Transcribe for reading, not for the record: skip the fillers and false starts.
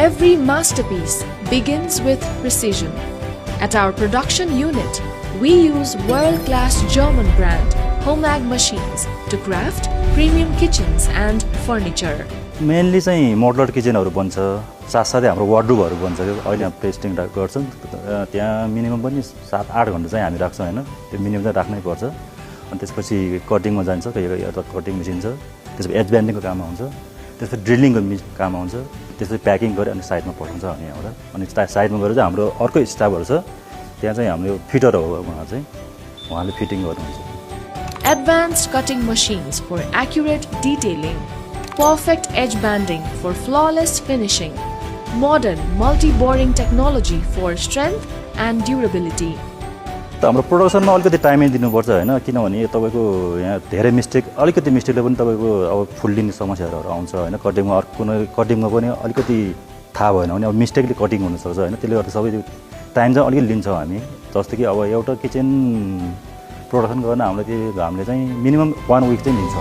Every masterpiece begins with precision. At our production unit, we use world-class German brand Homag machines to craft premium kitchens and furniture. Mainly चाहिँ modular किचनहरु बन्छ साथसाथै हाम्रो वार्डरोबहरु बन्छ अहिले हामी pasting गर्छौं त्यहाँ मिनिमम पनि 7-8 घण्टा चाहिँ हामी राख्छौं हैन त्यो मिनिमम चाहिँ राख्नै पर्छ अनि त्यसपछि कटिङमा जान्छ एउटा कटिङ मेसिन छ त्यसपछि एज बेन्डिङको काम हुन्छ त्यसपछि ड्रिलिङको काम हुन्छ त्यसपछि प्याकिङ गरे अनि साइडमा पठाउँछ हामी यहाँबाट अनि साइडमा गएर चाहिँ हाम्रो अर्को स्टाफहरु छ त्यहाँ चाहिँ हाम्रो फिटर हो उहाँ चाहिँ उहाँले फिटिङ गर्नुहुन्छ Advanced cutting machines for accurate detailing, perfect edge banding for flawless finishing, modern multi-boring technology for strength and durability. हाम्रो प्रोडक्सनमा अलिकति टाइमै दिनुपर्छ हैन किनभने तपाईको यहाँ धेरै अलिकति मिस्टेकले पनि तपाईको अब फुल्लिने समस्याहरू आउँछ हैन कटिङमा पनि अलिकति थाहा भएन भने अब मिस्टेकले कटिङ हुन सक्छ हैन त्यसले गर्दा सबै टाइम चाहिँ अलिकति लिन्छौँ हामी जस्तो कि अब एउटा किचन प्रोडक्सन गर्न हामीले चाहिँ मिनिमम 1 विक चाहिँ लिन्छ